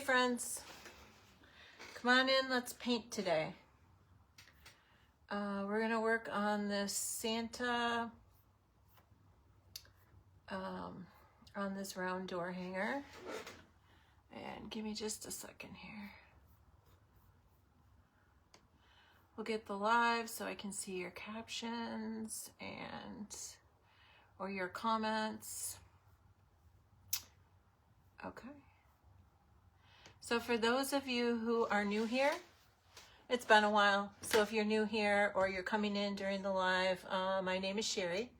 friends, come on in, let's paint today. We're gonna work on this Santa on this round door hanger. And give me just a second here. We'll get the live so I can see your captions or your comments. Okay. So for those of you who are new here, it's been a while. So if you're new here or you're coming in during the live, my name is Sherry.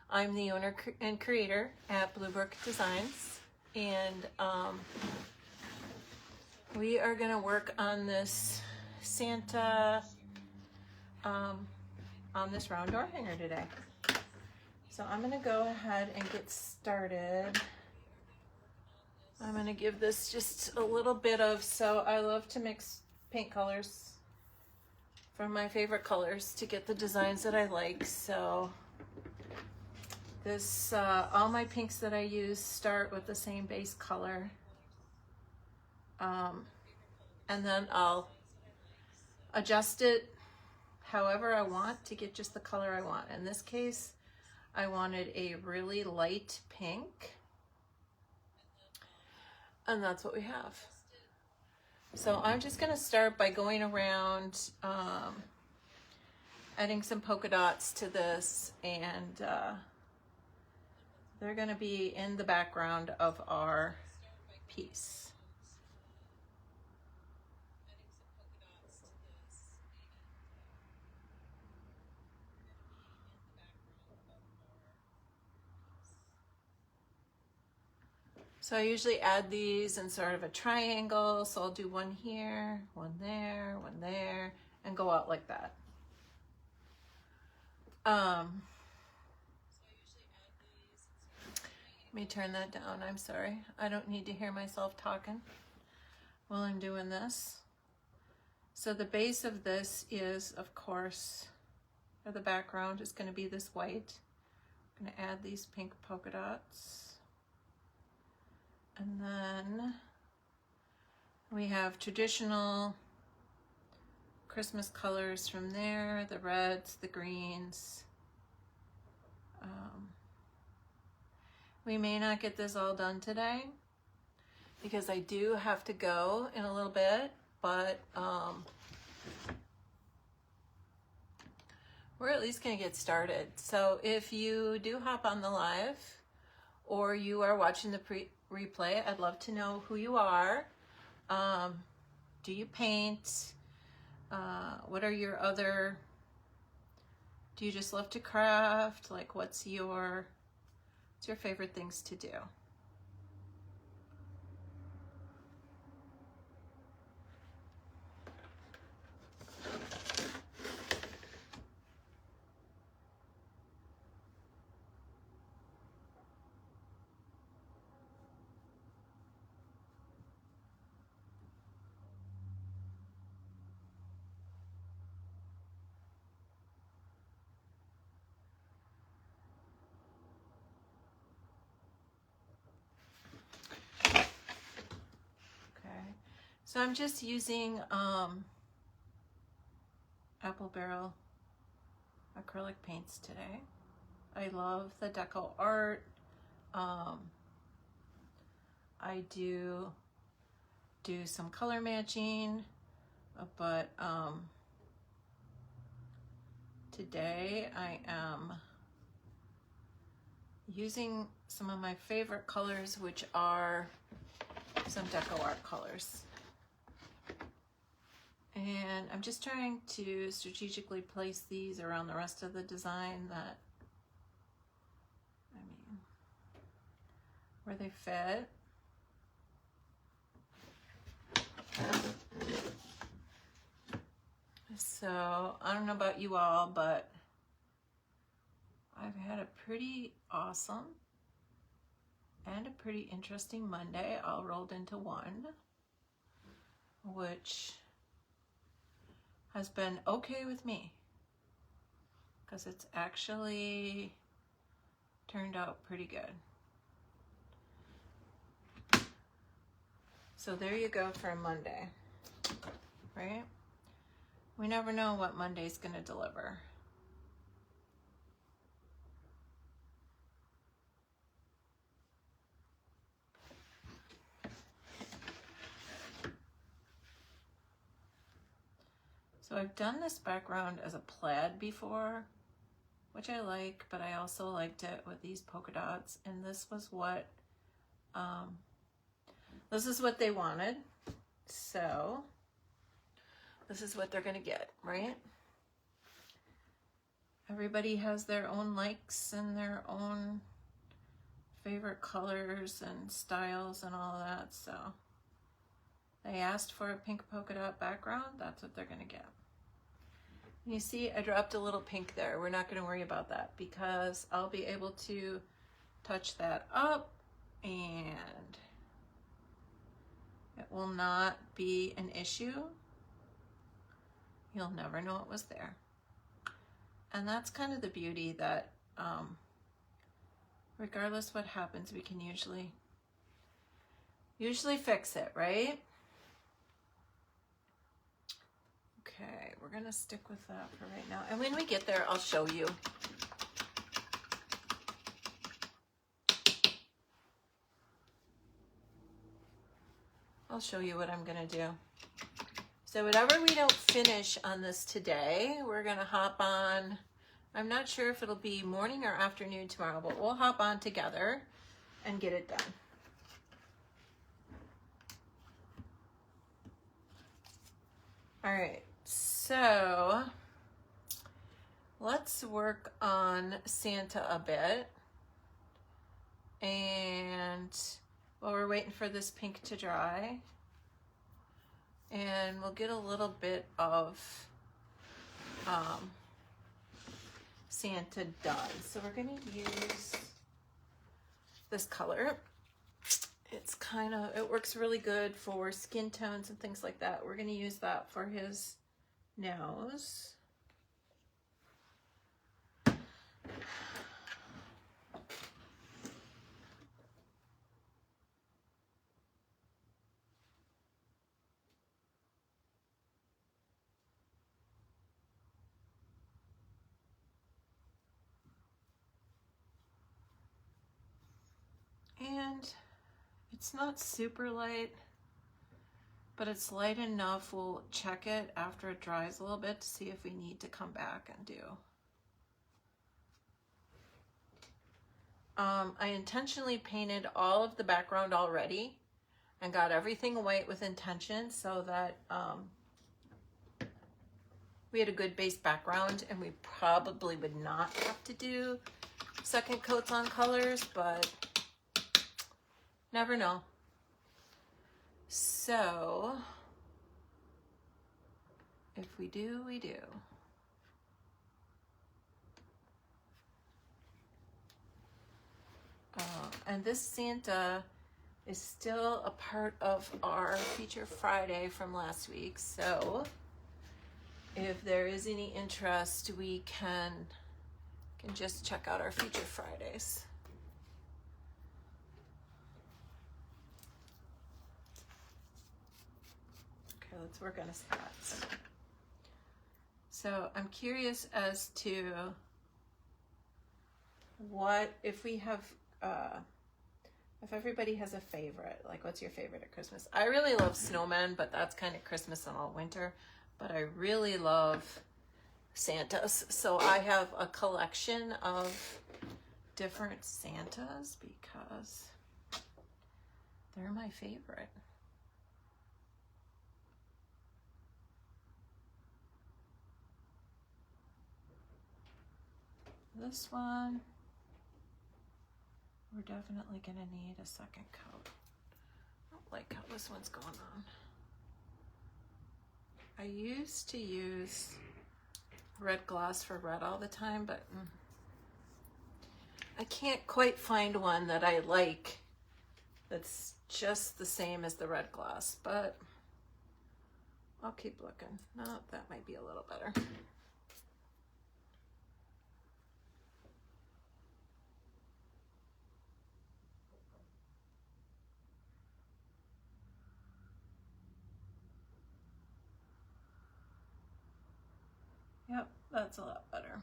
I'm the owner and creator at Bluebrook Designs. And we are gonna work on this Santa, on this round door hanger today. So I'm gonna go ahead and get started. I'm gonna give this just a little bit of, so I love to mix paint colors from my favorite colors to get the designs that I like. So this, all my pinks that I use start with the same base color. And then I'll adjust it however I want to get just the color I want. In this case, I wanted a really light pink. And that's what we have. So I'm just gonna start by going around, adding some polka dots to this, and they're gonna be in the background of our piece. So I usually add these in sort of a triangle. So I'll do one here, one there, and go out like that. Let me turn that down. I'm sorry. I don't need to hear myself talking while I'm doing this. So the base of this is, of course, or the background is going to be this white. I'm going to add these pink polka dots. And then we have traditional Christmas colors from there, the reds, the greens. We may not get this all done today because I do have to go in a little bit, but we're at least gonna get started. So if you do hop on the live or you are watching the replay, I'd love to know who you are. Do you paint? What are your other, do you just love to craft? Like what's your favorite things to do? So I'm just using Apple Barrel acrylic paints today. I love the deco art. I do some color matching, but today I am using some of my favorite colors, which are some deco art colors. And I'm just trying to strategically place these around the rest of the design that, where they fit. So I don't know about you all, but I've had a pretty awesome and a pretty interesting Monday all rolled into one, which has been okay with me because it's actually turned out pretty good. So there you go for a Monday, right? We never know what Monday's gonna deliver. So I've done this background as a plaid before, which I like, but I also liked it with these polka dots, and this was what this is what they wanted. So this is what they're gonna get, right? Everybody has their own likes and their own favorite colors and styles and all of that, so they asked for a pink polka dot background, that's what they're gonna get. You see, I dropped a little pink there. We're not gonna worry about that because I'll be able to touch that up and it will not be an issue. You'll never know it was there. And that's kind of the beauty that regardless what happens, we can usually fix it, right? Okay, we're gonna stick with that for right now. And when we get there, I'll show you. I'll show you what I'm gonna do. So whatever we don't finish on this today, we're gonna hop on. I'm not sure if it'll be morning or afternoon tomorrow, but we'll hop on together and get it done. All right, so let's work on Santa a bit. And while we're waiting for this pink to dry, and we'll get a little bit of Santa done. So we're gonna use this color. It's kind of, it works really good for skin tones and things like that. We're gonna use that for his nose. And it's not super light, but it's light enough. We'll check it after it dries a little bit to see if we need to come back and do. I intentionally painted all of the background already and got everything white with intention so that we had a good base background and we probably would not have to do second coats on colors, but never know. So if we do, we do. And this Santa is still a part of our Feature Friday from last week. So if there is any interest, we can just check out our Feature Fridays. Okay, let's work on a spot. So I'm curious as to what, if we have, if everybody has a favorite, like what's your favorite at Christmas? I really love snowmen, but that's kind of Christmas and all winter. But I really love Santas. So I have a collection of different Santas because they're my favorite. This one, we're definitely gonna need a second coat. I don't like how this one's going on. I used to use red gloss for red all the time, but I can't quite find one that I like that's just the same as the red gloss, but I'll keep looking. No, that might be a little better. that's a lot better.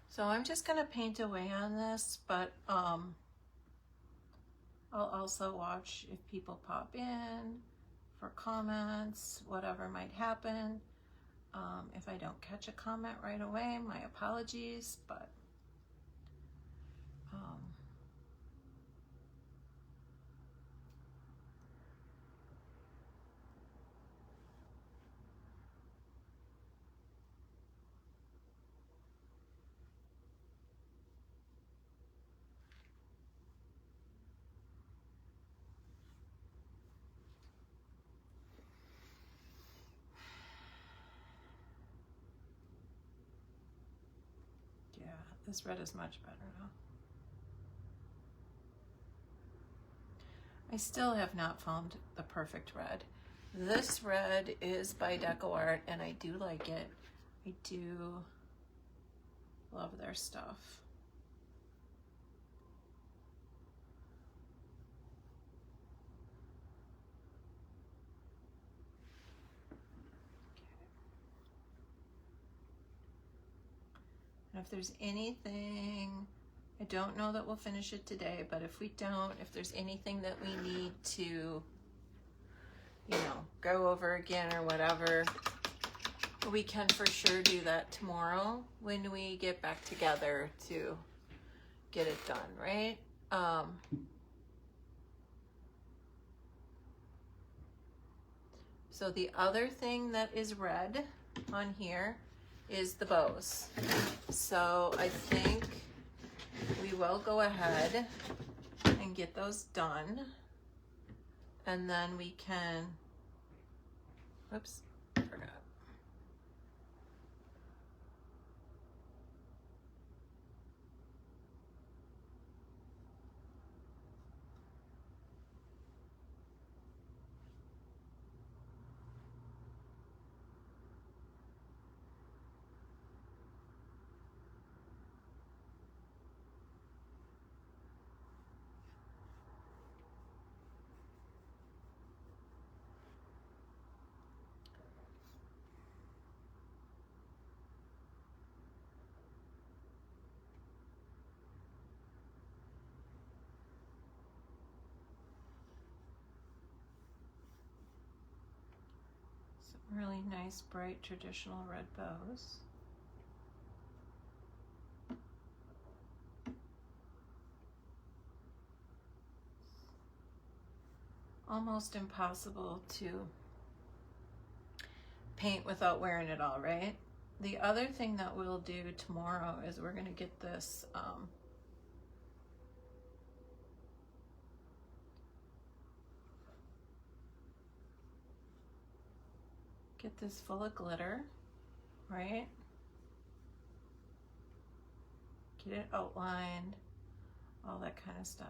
So I'm just gonna paint away on this, but I'll also watch if people pop in for comments, whatever might happen. If I don't catch a comment right away, my apologies, but yeah, this red is much better now. I still have not found the perfect red. This red is by DecoArt and I do like it. I do love their stuff. And if there's anything, I don't know that we'll finish it today, but if we don't, if there's anything that we need to, you know, go over again or whatever, we can for sure do that tomorrow when we get back together to get it done, right? So the other thing that is red on here is the bows. So I think we will go ahead and get those done. And then we can, oops, forgot. Some really nice, bright, traditional red bows. Almost impossible to paint without wearing it all, right? The other thing that we'll do tomorrow is we're gonna get this full of glitter, right? Get it outlined, all that kind of stuff.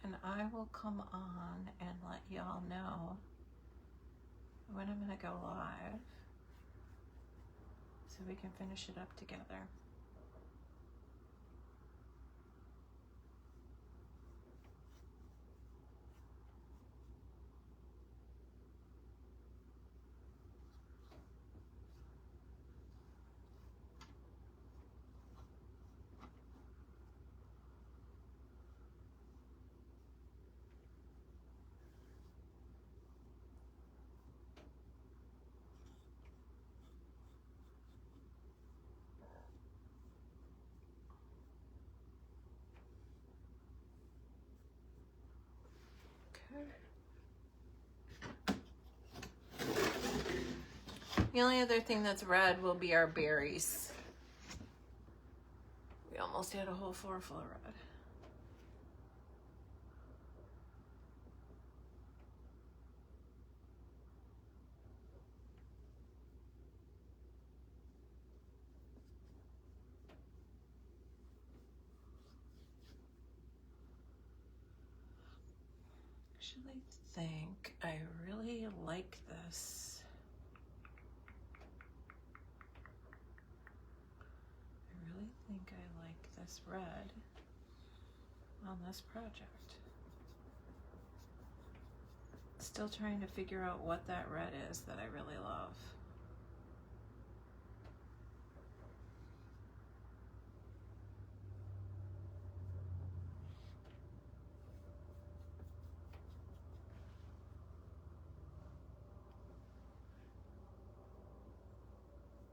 And I will come on and let y'all know when I'm gonna go live so we can finish it up together. The only other thing that's red will be our berries. We almost had a whole floor full of red. Actually think I really like this think I like this red on this project. Still trying to figure out what that red is that I really love.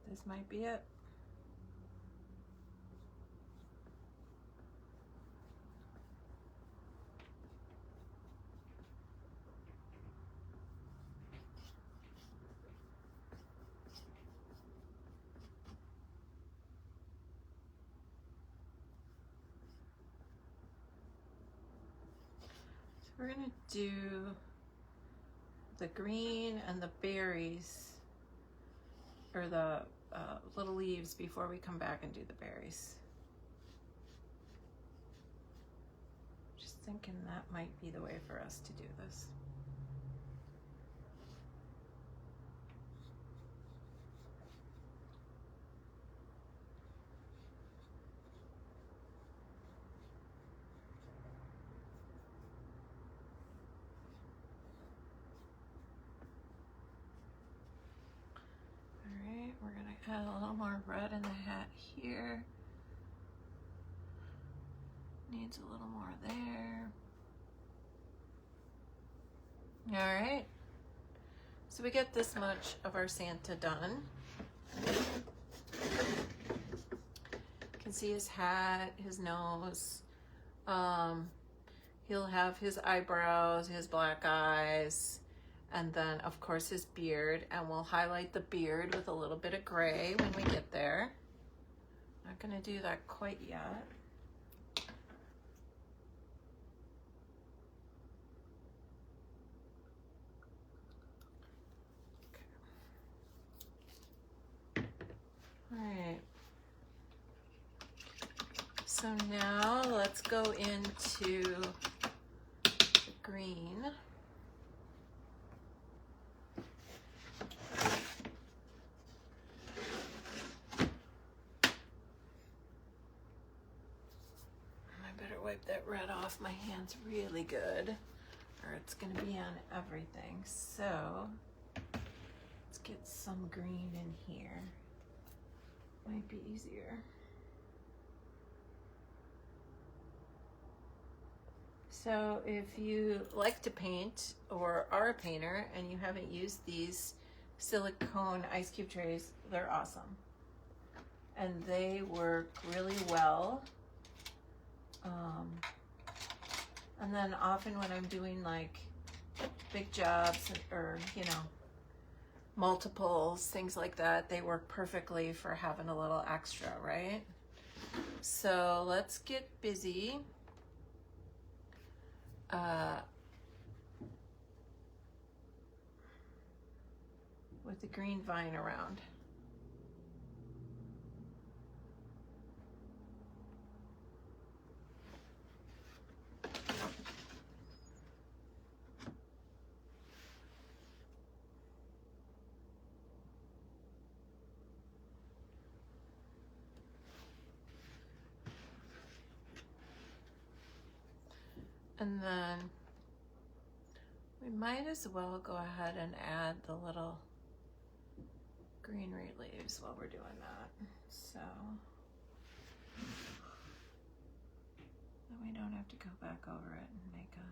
This might be it. We're gonna do the green and the berries, or the little leaves, before we come back and do the berries. Just thinking that might be the way for us to do this. We're gonna add a little more red in the hat here. Needs a little more there. All right. So we get this much of our Santa done. You can see his hat, his nose. He'll have his eyebrows, his black eyes, and then of course his beard, and we'll highlight the beard with a little bit of gray when we get there. Not gonna do that quite yet. Okay. All right. So now let's go into the green. Wipe that red off my hands really good, or it's going to be on everything. So let's get some green in here. Might be easier. So if you like to paint or are a painter and you haven't used these silicone ice cube trays, they're awesome. And they work really well. And then often when I'm doing like big jobs or, you know, multiples, things like that, they work perfectly for having a little extra, right? So let's get busy. With the green vine around. And then we might as well go ahead and add the little greenery leaves while we're doing that. So then we don't have to go back over it and make a,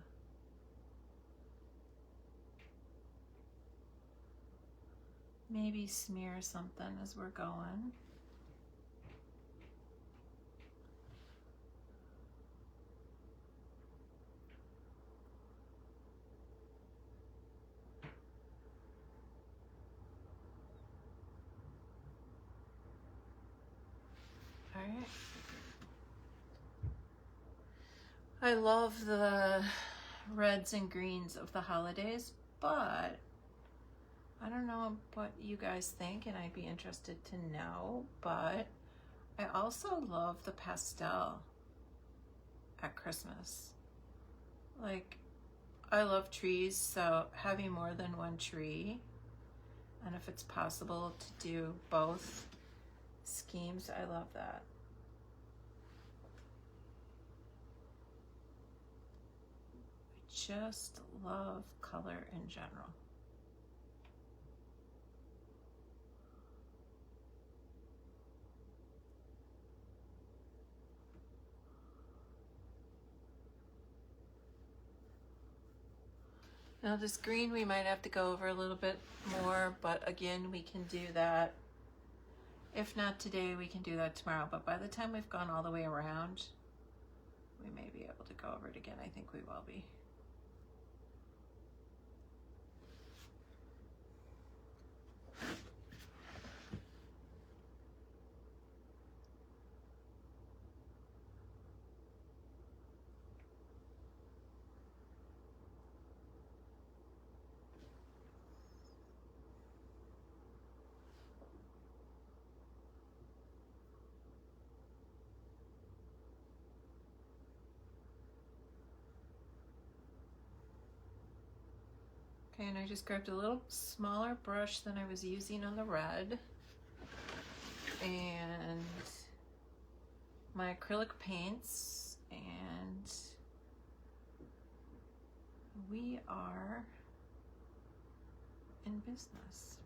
maybe smear something as we're going. All right. I love the reds and greens of the holidays, but I don't know what you guys think, and I'd be interested to know, but I also love the pastel at Christmas. Like, I love trees, so having more than one tree, and if it's possible to do both schemes, I love that. just love color in general. Now this green we might have to go over a little bit more, but again, we can do that. If not today, we can do that tomorrow. But by the time we've gone all the way around, we may be able to go over it again. I think we will be. Okay, and I just grabbed a little smaller brush than I was using on the red. And my acrylic paints, and we are in business.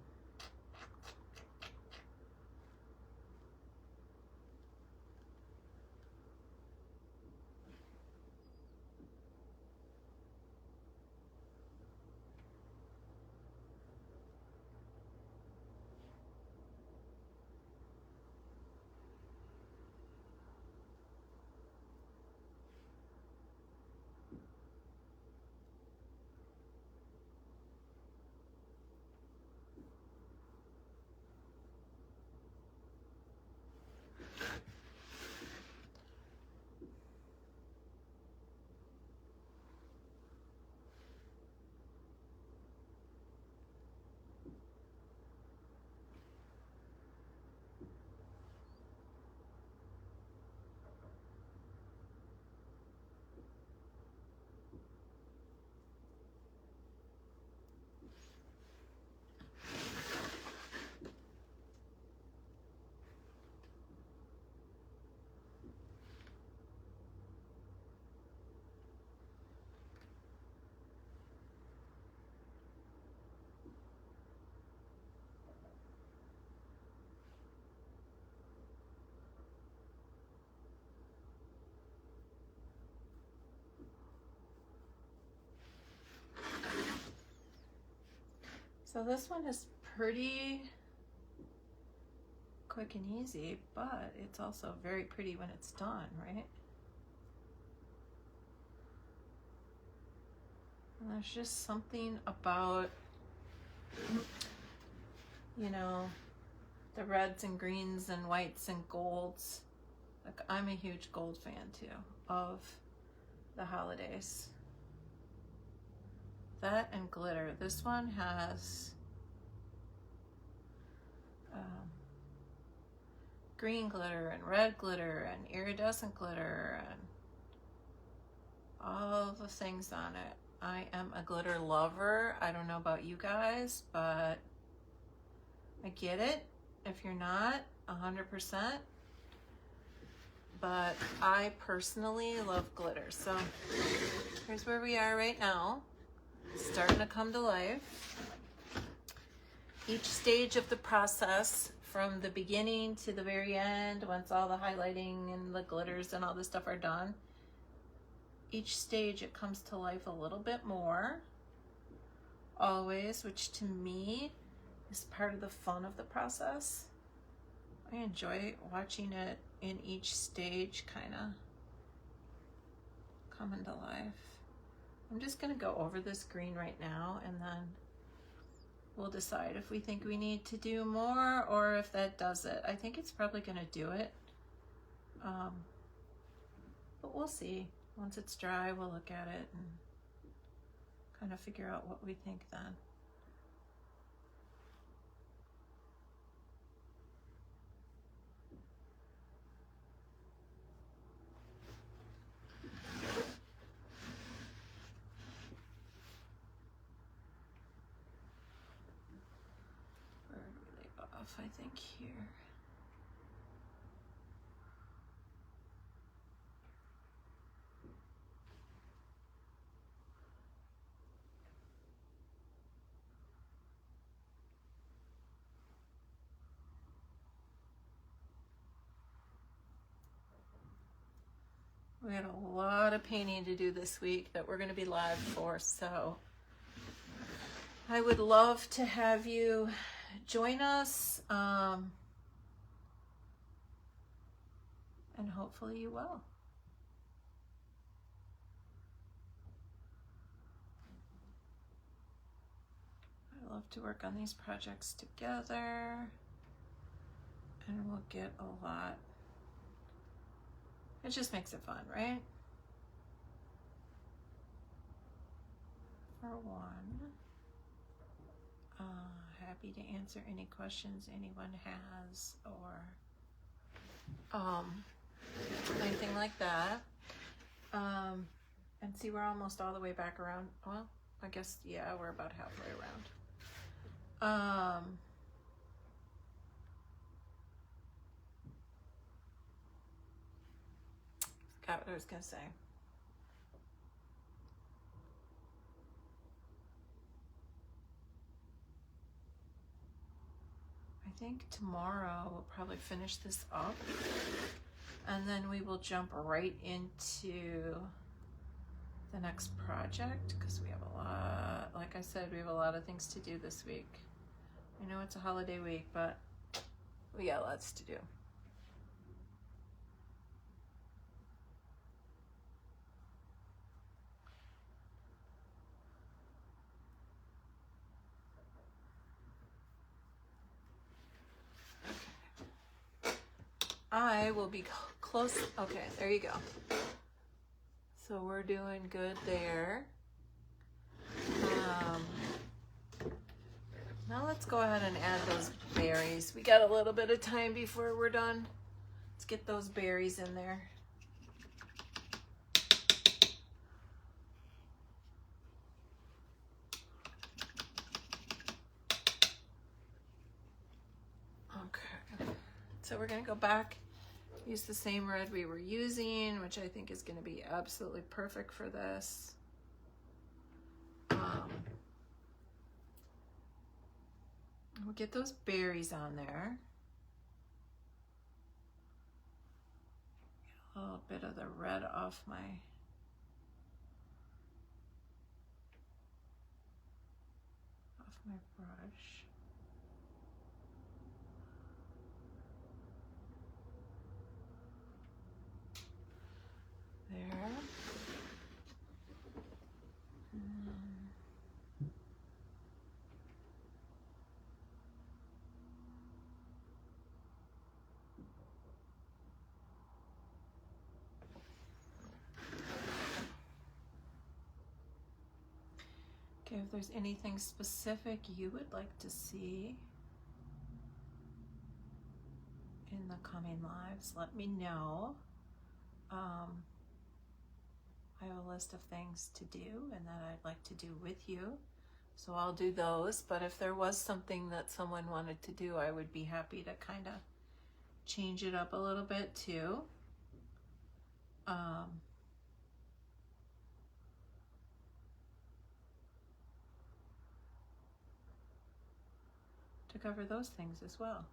So this one is pretty quick and easy, but it's also very pretty when it's done, right? And there's just something about, you know, the reds and greens and whites and golds. Like, I'm a huge gold fan too of the holidays. That and glitter. This one has green glitter and red glitter and iridescent glitter and all the things on it. I am a glitter lover. I don't know about you guys, but I get it if you're not 100%. But I personally love glitter. So here's where we are right now. It's starting to come to life. Each stage of the process, from the beginning to the very end, once all the highlighting and the glitters and all this stuff are done, each stage it comes to life a little bit more, always, which to me is part of the fun of the process. I enjoy watching it in each stage kind of come into life. I'm just going to go over this green right now, and then we'll decide if we think we need to do more or if that does it. I think it's probably going to do it, but we'll see. Once it's dry, we'll look at it and kind of figure out what we think then. I think here. We had a lot of painting to do this week that we're going to be live for, so I would love to have you join us, and hopefully you will. I love to work on these projects together, and we'll get a lot. It just makes it fun, right? For one, happy to answer any questions anyone has, or anything like that. And see, we're almost all the way back around. Well, I guess, yeah, we're about halfway around. Forgot what I was gonna say. I think tomorrow we'll probably finish this up, and then we will jump right into the next project, because we have a lot, like I said, we have a lot of things to do this week. I know it's a holiday week, but we got lots to do. I will be close. Okay, there you go. So we're doing good there. Now let's go ahead and add those berries. We got a little bit of time before we're done. Let's get those berries in there. Okay, so we're gonna go back, use the same red we were using, which I think is gonna be absolutely perfect for this. We'll get those berries on there. Get a little bit of the red off my brush. There. Okay, if there's anything specific you would like to see in the coming lives, let me know. I have a list of things to do and that I'd like to do with you, so I'll do those. But if there was something that someone wanted to do, I would be happy to kind of change it up a little bit too. To cover those things as well.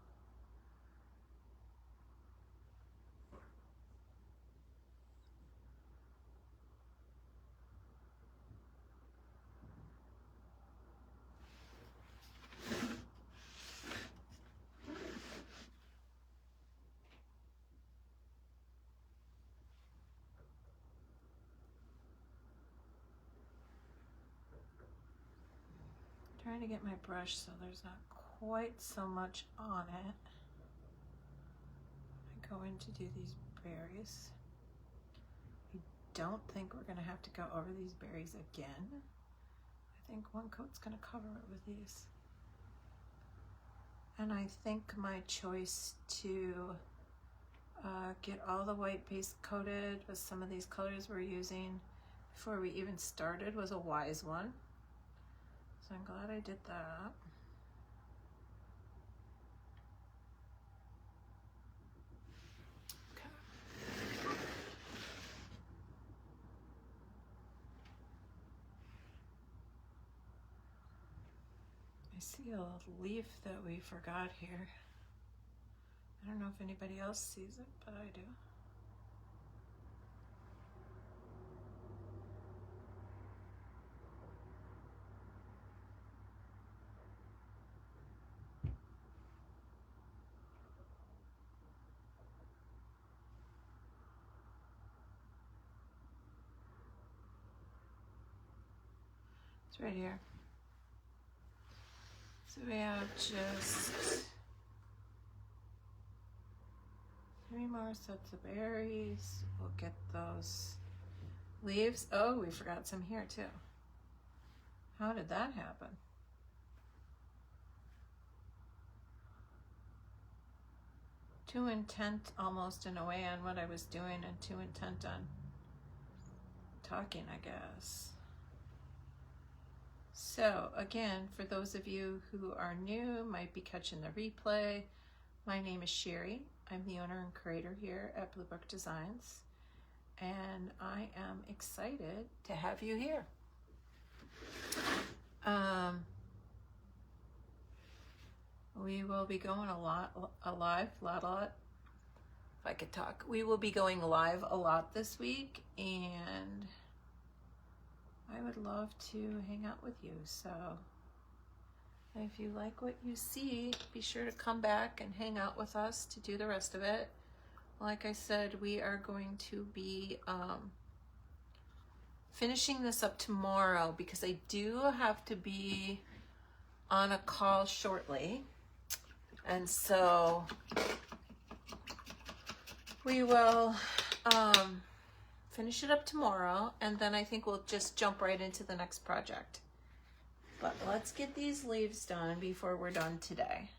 Trying to get my brush so there's not quite so much on it. I go in to do these berries. I don't think we're gonna have to go over these berries again. I think one coat's gonna cover it with these. And I think my choice to get all the white base coated with some of these colors we're using before we even started was a wise one. So I'm glad I did that. Okay. I see a leaf that we forgot here. I don't know if anybody else sees it, but I do. right here. So we have just 3 more sets of berries. We'll get those leaves. Oh, we forgot some here too. How did that happen? Too intent almost in a way on what I was doing and too intent on talking, I guess. So again, for those of you who are new, might be catching the replay, my name is Sherry. I'm the owner and creator here at Blue Book Designs, and I am excited to have you here. We will be going live, if I could talk. We will be going live a lot this week, and I would love to hang out with you. So if you like what you see, be sure to come back and hang out with us to do the rest of it. Like I said, we are going to be finishing this up tomorrow because I do have to be on a call shortly. And so we will finish it up tomorrow, and then I think we'll just jump right into the next project. But let's get these leaves done before we're done today.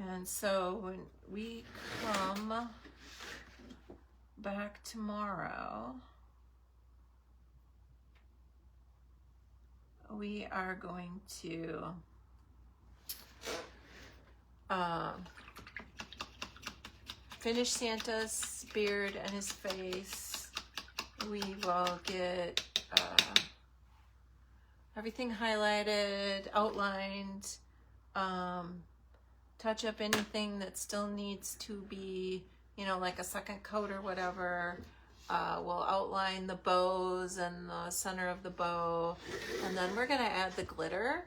And so when we come back tomorrow, we are going to finish Santa's beard and his face. We will get everything highlighted, outlined, touch up anything that still needs to be, you know, like a second coat or whatever. We'll outline the bows and the center of the bow, and then we're gonna add the glitter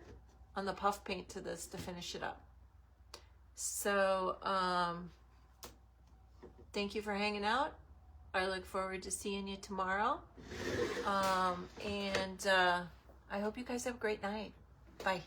on the puff paint to this to finish it up. So thank you for hanging out. I look forward to seeing you tomorrow, and I hope you guys have a great night. Bye.